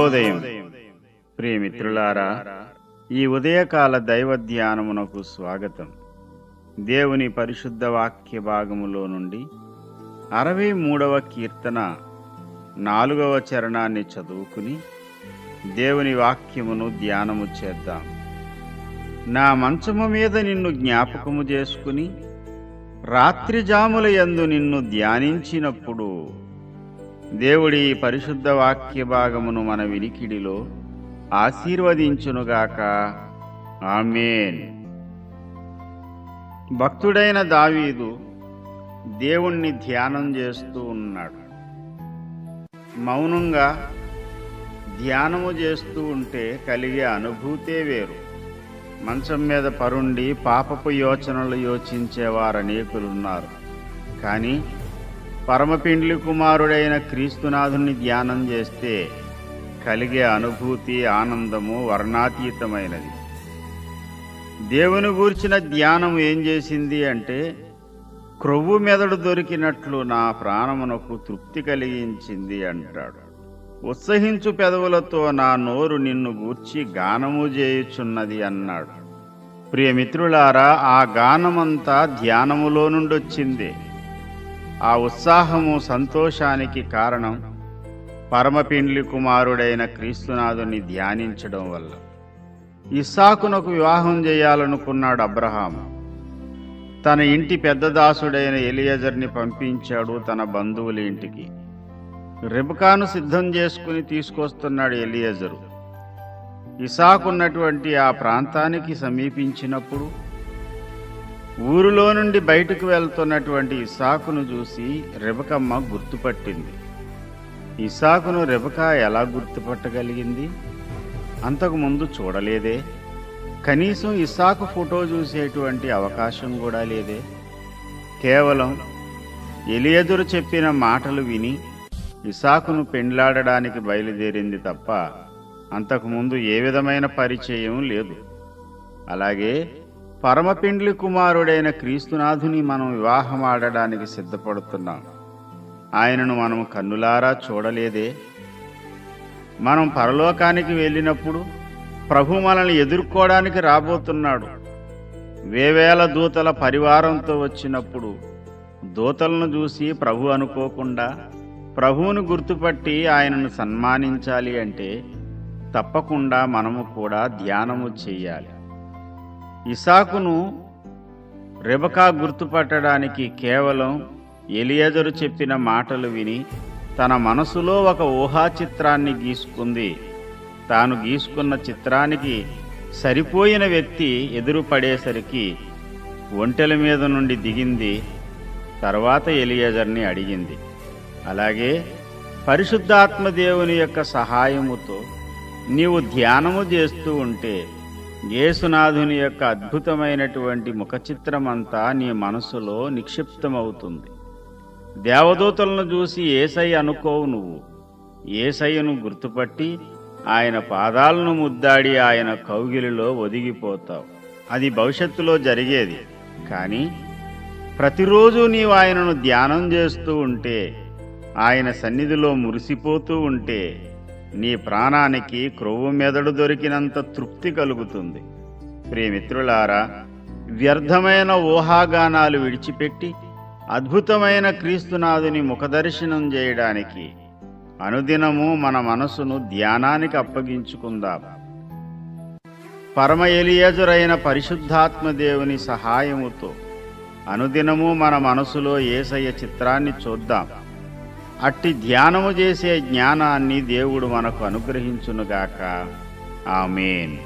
శుభోదయం. ప్రియమిత్రులారా, ఈ ఉదయకాల దైవ ధ్యానమునకు స్వాగతం. దేవుని పరిశుద్ధ వాక్య భాగములో నుండి 63వ కీర్తన 4వ చరణాన్ని చదువుకుని దేవుని వాక్యమును ధ్యానము చేద్దాం. నా మంచము మీద నిన్ను జ్ఞాపకము చేసుకుని రాత్రి జాముల యందు నిన్ను ధ్యానించినప్పుడు. దేవుడి పరిశుద్ధ వాక్య భాగమును మన వినికిడిలో ఆశీర్వదించునుగాక. ఆమేన్. భక్తుడైన దావీదు దేవుణ్ణి ధ్యానం చేస్తూ ఉన్నాడు. మౌనంగా ధ్యానము చేస్తూ ఉంటే కలిగే అనుభూతే వేరు. మంచం మీద పరుండి పాపపు యోచనలు యోచించేవారు అనేకులున్నారు. కానీ పరమపిండ్లి కుమారుడైన క్రీస్తునాథుని ధ్యానం చేస్తే కలిగే అనుభూతి, ఆనందము వర్ణాతీతమైనది. దేవుని గూర్చిన ధ్యానం ఏం చేసింది అంటే, క్రొవ్వు మెదడు దొరికినట్లు నా ప్రాణమునకు తృప్తి కలిగించింది అంటాడు. ఉత్సహించు పెదవులతో నా నోరు నిన్ను గూర్చి గానము చేయుచున్నది అన్నాడు. ప్రియమిత్రులారా, ఆ గానమంతా ధ్యానములో నుండొచ్చిందే. ఆ ఉత్సాహము, సంతోషానికి కారణం పరమపిండ్లి కుమారుడైన క్రీస్తునాథుని ధ్యానించడం వల్ల. ఇస్సాకునకు వివాహం చేయాలనుకున్నాడు అబ్రహాము. తన ఇంటి పెద్ద దాసుడైన ఎలియజర్ని పంపించాడు తన బంధువుల ఇంటికి. రెబెకాను సిద్ధం చేసుకుని తీసుకొస్తున్నాడు ఎలియజరు. ఇస్సాకున్నటువంటి ఆ ప్రాంతానికి సమీపించినప్పుడు ఊరిలో నుండి బయటకు వెళ్తున్నటువంటి ఇస్సాకును చూసి రెబెకమ్మ గుర్తుపట్టింది. ఇస్సాకును రెబెకా ఎలా గుర్తుపట్టగలిగింది? అంతకుముందు చూడలేదే. కనీసం ఇస్సాకు ఫోటో చూసేటువంటి అవకాశం కూడా లేదే. కేవలం ఎలియజరు చెప్పిన మాటలు విని ఇస్సాకును పెండ్లాడడానికి బయలుదేరింది తప్ప అంతకుముందు ఏ విధమైన పరిచయం లేదు. అలాగే పరమపిండ్లి కుమారుడైన క్రీస్తునాథుని మనం వివాహమాడడానికి సిద్ధపడుతున్నాం. ఆయనను మనం కన్నులారా చూడలేదే. మనం పరలోకానికి వెళ్ళినప్పుడు ప్రభు మనల్ని ఎదుర్కోవడానికి రాబోతున్నాడు. వేవేల దూతల పరివారంతో వచ్చినప్పుడు దూతలను చూసి ప్రభు అనుకోకుండా ప్రభువును గుర్తుపట్టి ఆయనను సన్మానించాలి అంటే తప్పకుండా మనము కూడా ధ్యానము చెయ్యాలి. ఇస్సాకును రెబెకా గుర్తుపట్టడానికి కేవలం ఎలియజరు చెప్పిన మాటలు విని తన మనసులో ఒక ఊహా చిత్రాన్ని గీసుకుంది. తాను గీసుకున్న చిత్రానికి సరిపోయిన వ్యక్తి ఎదురుపడేసరికి ఒంటెల మీద నుండి దిగింది. తర్వాత ఎలియజర్ని అడిగింది. అలాగే పరిశుద్ధాత్మ దేవుని యొక్క సహాయముతో నీవు ధ్యానము చేస్తూ ఉంటే యేసునాథుని యొక్క అద్భుతమైనటువంటి ముఖచిత్రమంతా నీ మనసులో నిక్షిప్తమవుతుంది. దేవదూతలను చూసి యేసయ్య అనుకోవు. నువ్వు యేసయ్యను గుర్తుపట్టి ఆయన పాదాలను ముద్దాడి ఆయన కౌగిలిలో ఒదిగిపోతావు. అది భవిష్యత్తులో జరిగేది. కానీ ప్రతిరోజు నీవు ఆయనను ధ్యానం చేస్తూ ఉంటే, ఆయన సన్నిధిలో మురిసిపోతూ ఉంటే నీ ప్రాణానికి క్రొవ్వు మెదడు దొరికినంత తృప్తి కలుగుతుంది. ప్రియమిత్రులారా, వ్యర్థమైన ఊహాగానాలు విడిచిపెట్టి అద్భుతమైన క్రీస్తునాథుని ముఖదర్శనం చేయడానికి అనుదినము మన మనసును ధ్యానానికి అప్పగించుకుందాం. పరమ ఎలియజరైన పరిశుద్ధాత్మ దేవుని సహాయముతో అనుదినము మన మనసులో యేసయ్య చిత్రాన్ని చూద్దాం. అట్టి ధ్యానము చేసే జ్ఞానాన్ని దేవుడు మనకు అనుగ్రహించునుగాక. ఆమేన్.